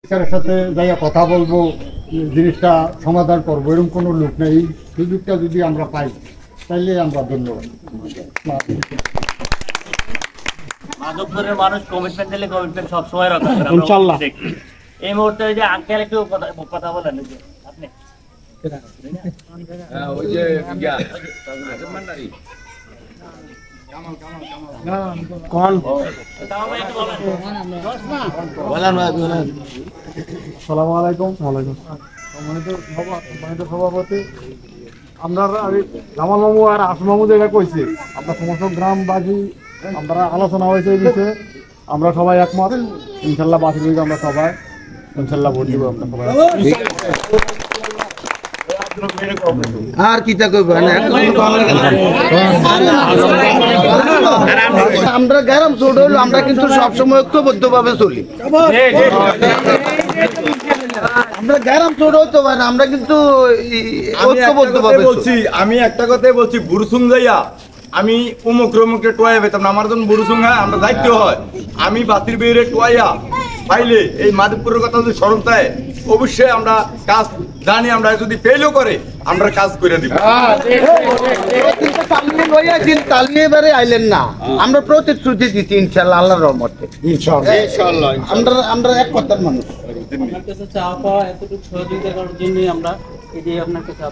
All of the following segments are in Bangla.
স্যারের সাথে যাইয়া কথা বলবো, জিনিসটা সমাধান করবো, এরকম কোনো লোক নেই। এই সুযোগটা যদি আমরা পাই তাইলে আমরা ধন্যবাদ। মাধবপুরের মানুষ কমিটমেন্ট দিলে কমিটমেন্ট সবসময় রক্ষা করে ইনশাআল্লাহ। এই মুহূর্তে ওই যে আঙ্কেল একটু কথা বলেন যে আপনি ওই যে আসসালামু আলাইকুম। সম্মানিত সভাপতি, আমরা জামাল মামু আর আসু মামু যেটা কইছে, আমরা সমস্ত গ্রামবাসী আমরা আলোচনা হয়েছে এই বিষয়ে, আমরা সবাই একমত। ইনশাল্লাহ বাসী দিকে আমরা সবাই ইনশাল্লাহ ভোট দিব। আমরা সবাই আর কি তা কইব না, আমরা গ্রাম ছোট হইলো, আমরা কিন্তু সবসময় ঐক্যবদ্ধভাবে চলি। আমরা গ্রাম ছোট হইতে পারি, আমরা কিন্তু ঐক্যবদ্ধভাবে বলছি। আমি একটা কথাই বলছি, বুরুসুং যাইয়া আমি উমুক রমুকে টোয়া পেতাম না। আমার যখন বুরুসুং হয় আমরা দায়িত্ব হয়, আমি বাতির বেড়ে টোয়া পাইলে এই মাধবপুরের কথা যদি স্মরণ দেয়, অবশ্যই আমরা কাজ জানি। আমরা যদি ফেলও করে আমরা কাজ করে দিব। তালিয়ে এবারে আইলেন না, আমরা প্রতিশ্রুতি দিচ্ছি ইনশাল্লাহ আল্লাহর রহমতে। ইনশাল্লাহ আমরা এক কথার মানুষ। আপনার কাছে চাওয়া পাওয়া এতটুকু সহযোগিতা করার জন্যই আমরা এই যে আপনার কাছে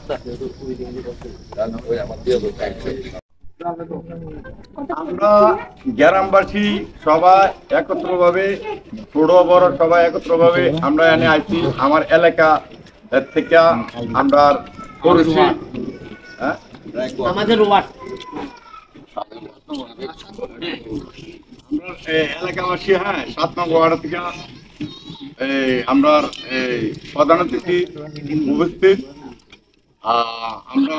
আমরা গ্রামবাসী সবাই একত্রভাবে, ছোট বড় সবাই একত্রভাবে আমরা এনে আইছি। আমার এলাকা থেকে আমরা করছি, আমাদের ওয়ার্ড এলাকাবাসী, হ্যাঁ 7 নং ওয়ার্ড থেকে আমরা প্রধান অতিথি উপস্থিত। আমরা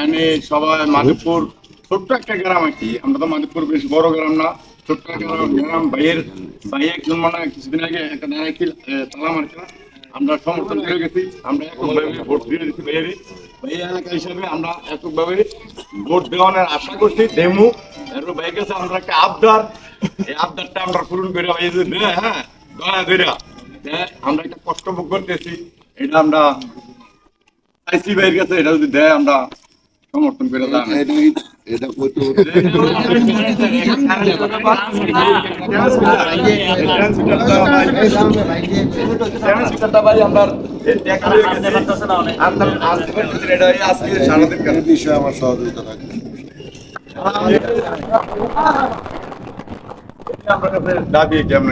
এনে সবাই মাধবপুর ছোট্ট একটা গ্রাম আর কি। আমরা তো মাধবপুর বেশ বড় গ্রাম না, ছোট্ট একটা গ্রাম। ভাই একজন মানে কিছুদিন আগে একটা নারায়ণ তালা মারছিল, আমরা সমর্থন করে গেছি। আমরা এককভাবে ভোট দিয়ে দিচ্ছি ভাইয়ের এলাকা হিসাবে। আমরা এককভাবে ভোট দেওয়ানোর আশা করছি, দেমু। এর ভাই কাছে আমরা একটা আবদার, এই আবদারটা আমরা পূরণ করে ভাই যে হ্যাঁ দয়া করে আমরা একটা কষ্ট ভোগ করতেছি, এটা আমরা চাইছি ভাইয়ের কাছে। এটা যদি দেয় আমরা সমর্থন করে দেন। আমার সহযোগিতা থাকবে। দাবি কেমন